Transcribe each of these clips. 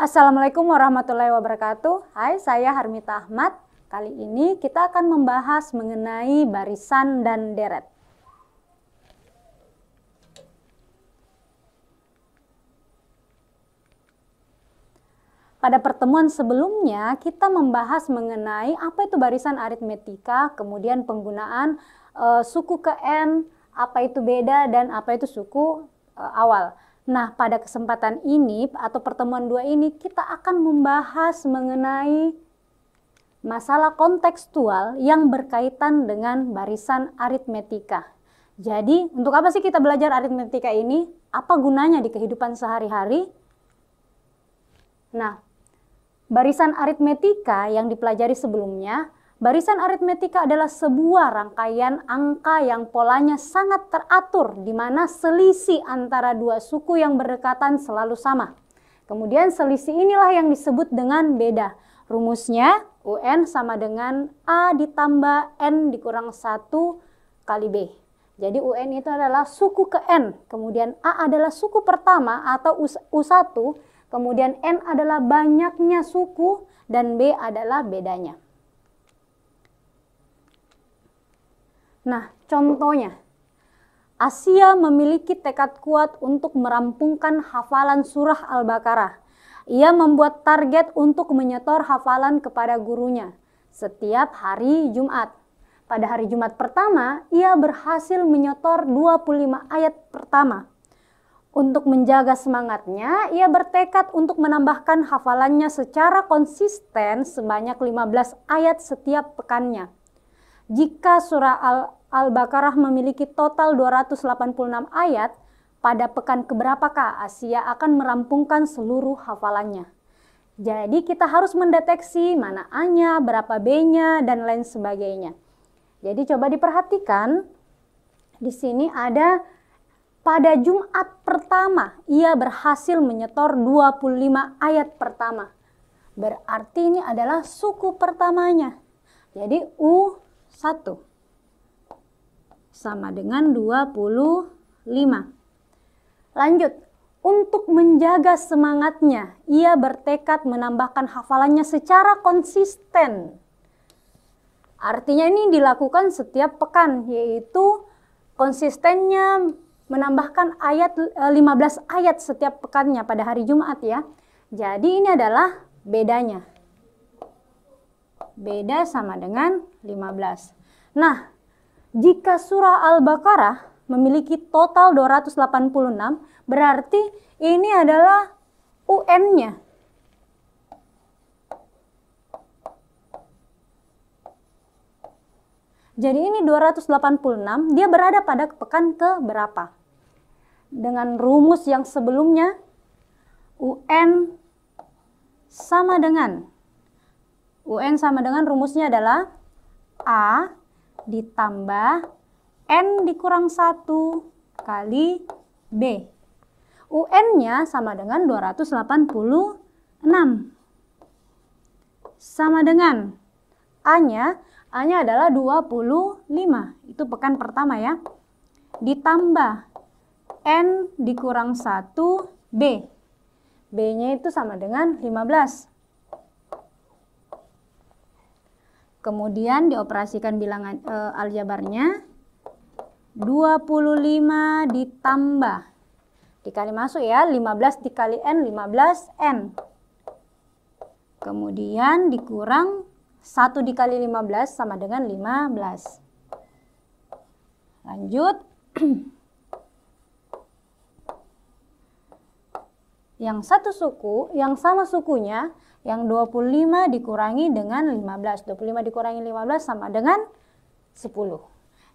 Assalamualaikum warahmatullahi wabarakatuh. Hai, saya Harmita Ahmad. Kali ini kita akan membahas mengenai barisan dan deret. Pada pertemuan sebelumnya, kita membahas mengenai apa itu barisan aritmetika, kemudian penggunaan suku ke N, apa itu beda, dan apa itu suku awal. Nah, pada kesempatan ini atau pertemuan 2 ini, kita akan membahas mengenai masalah kontekstual yang berkaitan dengan barisan aritmetika. Jadi, untuk apa sih kita belajar aritmetika ini? Apa gunanya di kehidupan sehari-hari? Nah, barisan aritmetika yang dipelajari sebelumnya, barisan aritmetika adalah sebuah rangkaian angka yang polanya sangat teratur, di mana selisih antara dua suku yang berdekatan selalu sama. Kemudian selisih inilah yang disebut dengan beda. Rumusnya UN sama dengan A ditambah N dikurang 1 kali B. Jadi UN itu adalah suku ke N, kemudian A adalah suku pertama atau U1, kemudian N adalah banyaknya suku, dan B adalah bedanya. Nah, contohnya, Asia memiliki tekad kuat untuk merampungkan hafalan surah Al-Baqarah. Ia membuat target untuk menyetor hafalan kepada gurunya setiap hari Jumat. Pada hari Jumat pertama, ia berhasil menyetor 25 ayat pertama. Untuk menjaga semangatnya, ia bertekad untuk menambahkan hafalannya secara konsisten sebanyak 15 ayat setiap pekannya. Jika surah Al-Baqarah memiliki total 286 ayat, pada pekan keberapakah Asia akan merampungkan seluruh hafalannya? Jadi kita harus mendeteksi mana A-nya, berapa B-nya, dan lain sebagainya. Jadi coba diperhatikan, di sini ada pada Jumat pertama, ia berhasil menyetor 25 ayat pertama. Berarti ini adalah suku pertamanya. Jadi U1 sama dengan 25. Lanjut, untuk menjaga semangatnya, ia bertekad menambahkan hafalannya secara konsisten. Artinya ini dilakukan setiap pekan, yaitu konsistennya menambahkan 15 ayat setiap pekannya pada hari Jumat ya. Jadi ini adalah bedanya. Beda sama dengan 15. Nah, jika surah Al-Baqarah memiliki total 286, berarti ini adalah UN-nya. Jadi ini 286, dia berada pada pekan ke berapa? Dengan rumus yang sebelumnya, UN sama dengan rumusnya adalah A ditambah N dikurang 1 kali B. UN-nya sama dengan 286. Sama dengan A-nya adalah 25. Itu pekan pertama ya. Ditambah N dikurang 1 B. B-nya itu sama dengan 15. Kemudian dioperasikan bilangan aljabarnya. 25 ditambah, dikali masuk ya, 15 dikali N, 15 N. Kemudian dikurang 1 dikali 15 sama dengan 15. Lanjut. Yang satu suku, yang sama sukunya, yang 25 dikurangi dengan 15. 25 dikurangi 15 sama dengan 10.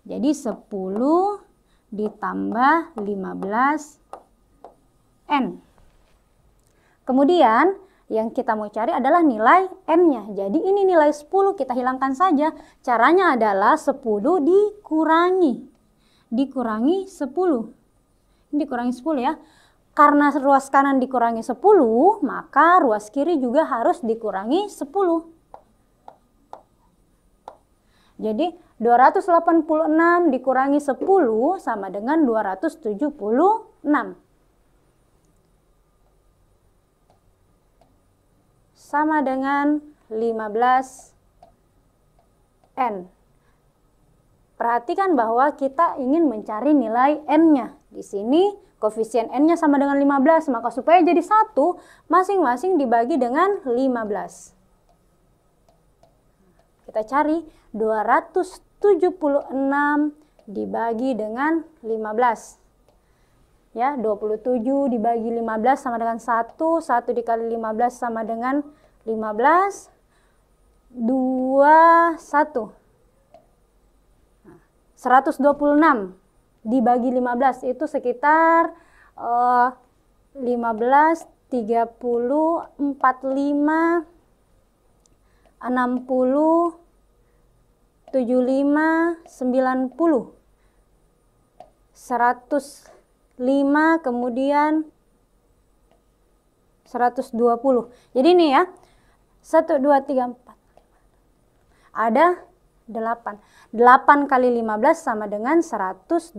Jadi 10 ditambah 15 N. Kemudian yang kita mau cari adalah nilai N-nya. Jadi ini nilai 10 kita hilangkan saja. Caranya adalah 10 dikurangi 10. Ini dikurangi 10 ya. Karena ruas kanan dikurangi 10, maka ruas kiri juga harus dikurangi 10. Jadi 286 dikurangi 10 sama dengan 276. sama dengan 15N. Perhatikan bahwa kita ingin mencari nilai N-nya. Di sini koefisien N-nya sama dengan 15, maka supaya jadi 1, masing-masing dibagi dengan 15. Kita cari 276 dibagi dengan 15. Ya, 27 dibagi 15 sama dengan 1, 1 dikali 15 sama dengan 15, 2, 1. 126 dibagi 15 itu sekitar 15, 30, 45, 60, 75, 90, 105, kemudian 120. Jadi ini ya, 1, 2, 3, 4, ada 8. 8 kali 15 sama dengan 126.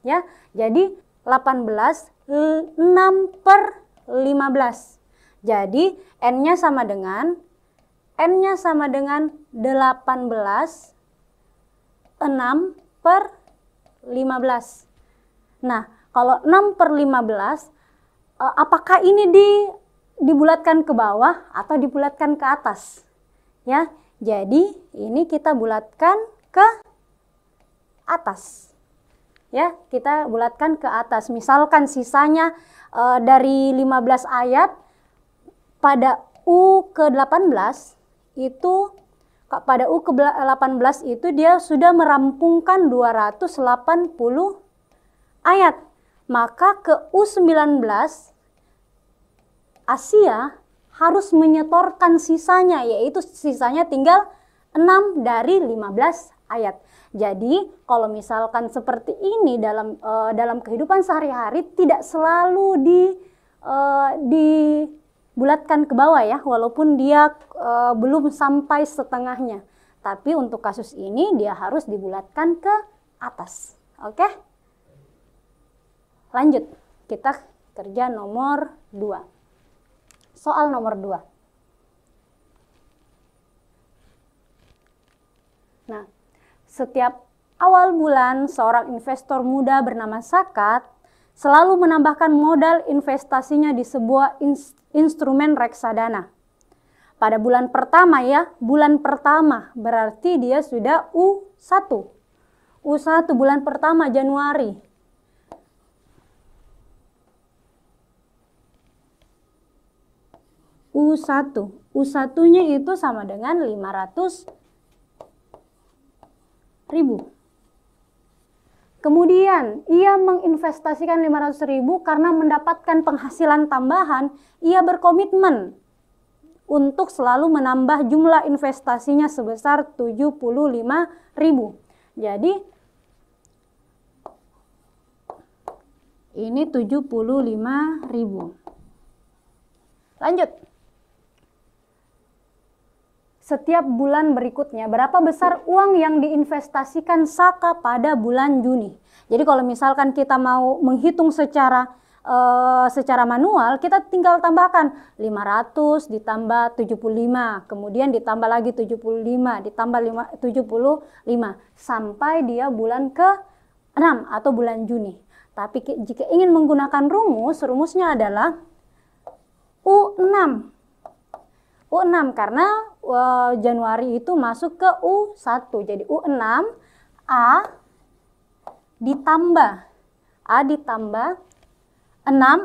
Ya, jadi 18, 6 per 15. Jadi N-nya sama dengan 18, 6 per 15. Nah, kalau 6 per 15, apakah ini dibulatkan ke bawah atau dibulatkan ke atas? Ya, jadi ini kita bulatkan ke atas. Ya, kita bulatkan ke atas. Misalkan sisanya dari 15 ayat pada U ke-18 itu, pada U ke-18 itu dia sudah merampungkan 280 ayat. Maka ke U19 Asia harus menyetorkan sisanya, yaitu sisanya tinggal 6 dari 15 ayat. Jadi kalau misalkan seperti ini dalam kehidupan sehari-hari tidak selalu dibulatkan ke bawah ya, walaupun dia belum sampai setengahnya. Tapi untuk kasus ini dia harus dibulatkan ke atas. Oke? Lanjut, kita kerja nomor 2. Soal nomor 2. Nah, setiap awal bulan seorang investor muda bernama Sakat selalu menambahkan modal investasinya di sebuah instrumen reksadana. Pada bulan pertama ya, bulan pertama berarti dia sudah U1. U1 bulan pertama Januari. U1. U1-nya itu sama dengan 500.000. Kemudian ia menginvestasikan 500.000 karena mendapatkan penghasilan tambahan. Ia berkomitmen untuk selalu menambah jumlah investasinya sebesar 75.000. Jadi ini 75.000. Lanjut. Setiap bulan berikutnya, berapa besar uang yang diinvestasikan Saka pada bulan Juni? Jadi kalau misalkan kita mau menghitung secara manual, kita tinggal tambahkan 500 ditambah 75, kemudian ditambah lagi 75, ditambah 75, sampai dia bulan ke-6 atau bulan Juni. Tapi jika ingin menggunakan rumusnya adalah U6. U6 karena Januari itu masuk ke U1. Jadi U6 A ditambah 6.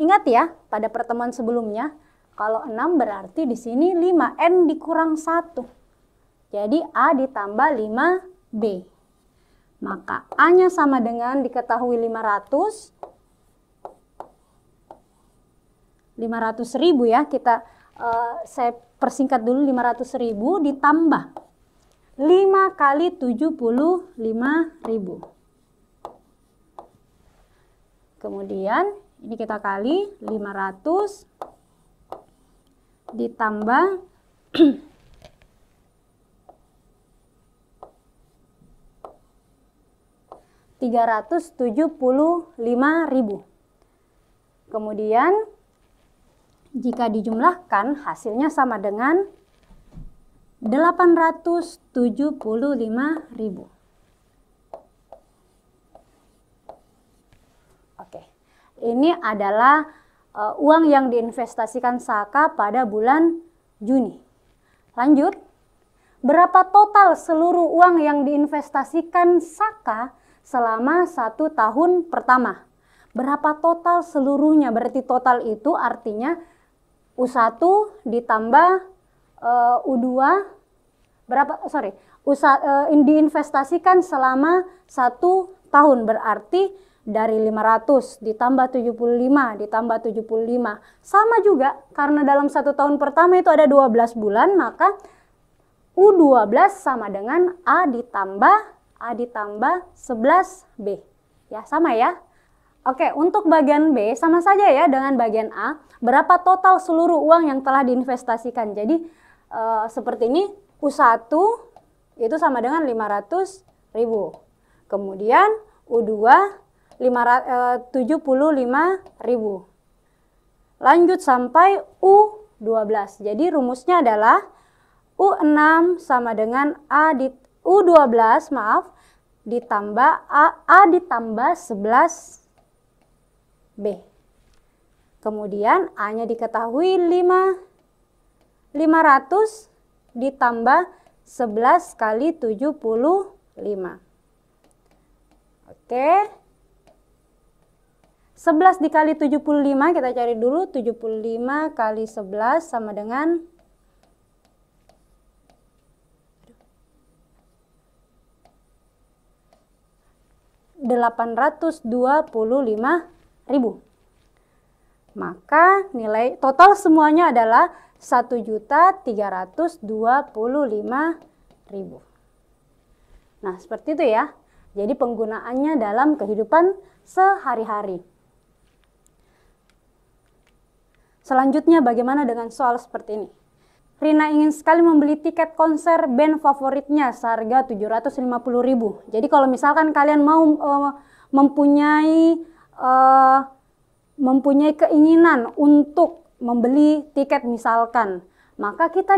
Ingat ya, pada pertemuan sebelumnya kalau 6 berarti di sini 5, N dikurang 1. Jadi A ditambah 5B. Maka A-nya sama dengan diketahui 500.000 ya. Saya persingkat dulu, 500.000 ditambah 5 kali 75.000. Kemudian ini kita kali 500 ditambah 375.000. Kemudian Jika dijumlahkan hasilnya sama dengan 875.000. Oke, ini adalah uang yang diinvestasikan Saka pada bulan Juni. Lanjut, berapa total seluruh uang yang diinvestasikan Saka selama 1 tahun pertama? Berapa total seluruhnya? Berarti total itu artinya U1 ditambah U2 diinvestasikan selama 1 tahun, berarti dari 500 ditambah 75 ditambah 75. Sama juga karena dalam 1 tahun pertama itu ada 12 bulan, maka U12 sama dengan A ditambah 11B. Ya, sama ya. Oke, untuk bagian B sama saja ya dengan bagian A. Berapa total seluruh uang yang telah diinvestasikan? Jadi seperti ini, U1 itu sama dengan 500.000. Kemudian U2 75.000. Lanjut sampai U12. Jadi rumusnya adalah U6 sama dengan U12 ditambah A ditambah 11B. Kemudian A-nya diketahui 500 ditambah 11 kali 75. Oke. 11 dikali 75 kita cari dulu. 75 kali 11 sama dengan 825.000. Maka nilai total semuanya adalah 1.325.000. Nah, seperti itu ya. Jadi penggunaannya dalam kehidupan sehari-hari. Selanjutnya bagaimana dengan soal seperti ini? Rina ingin sekali membeli tiket konser band favoritnya seharga 750.000. Jadi kalau misalkan kalian mau mempunyai keinginan untuk membeli tiket misalkan, maka kita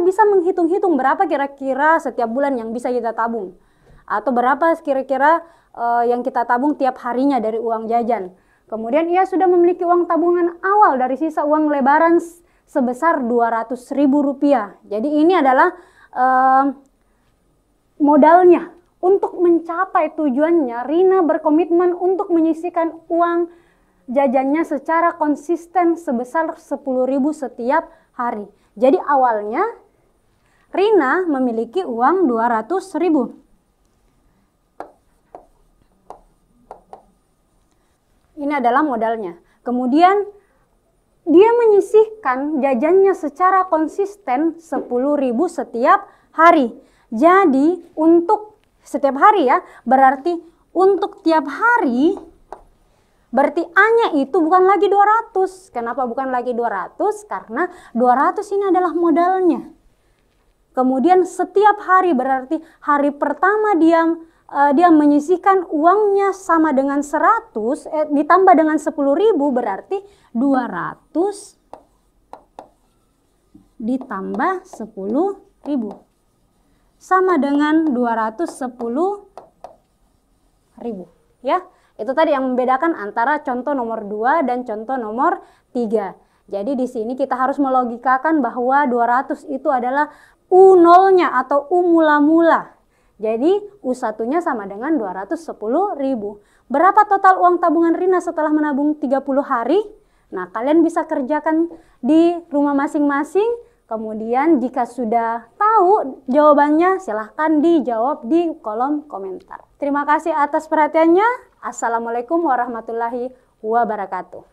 bisa menghitung-hitung berapa kira-kira setiap bulan yang bisa kita tabung, atau berapa kira-kira yang kita tabung tiap harinya dari uang jajan. Kemudian ia sudah memiliki uang tabungan awal dari sisa uang lebaran sebesar Rp200.000. Jadi ini adalah modalnya. Untuk mencapai tujuannya, Rina berkomitmen untuk menyisihkan uang jajannya secara konsisten sebesar 10.000 setiap hari. Jadi awalnya Rina memiliki uang 200.000. Ini adalah modalnya. Kemudian dia menyisihkan jajannya secara konsisten 10.000 setiap hari. Jadi untuk setiap hari ya, berarti untuk tiap hari, berarti A-nya itu bukan lagi 200. Kenapa bukan lagi 200? Karena 200 ini adalah modalnya. Kemudian setiap hari berarti hari pertama dia menyisihkan uangnya sama dengan 100, ditambah dengan 10.000 berarti 200 ditambah 10.000. Sama dengan 210.000. Ya. Itu tadi yang membedakan antara contoh nomor 2 dan contoh nomor 3. Jadi di sini kita harus melogikakan bahwa 200 itu adalah U0-nya atau U mula-mula. Jadi U1-nya sama dengan 210.000. Berapa total uang tabungan Rina setelah menabung 30 hari? Nah, kalian bisa kerjakan di rumah masing-masing. Kemudian jika sudah tahu jawabannya, silahkan dijawab di kolom komentar. Terima kasih atas perhatiannya. Assalamualaikum warahmatullahi wabarakatuh.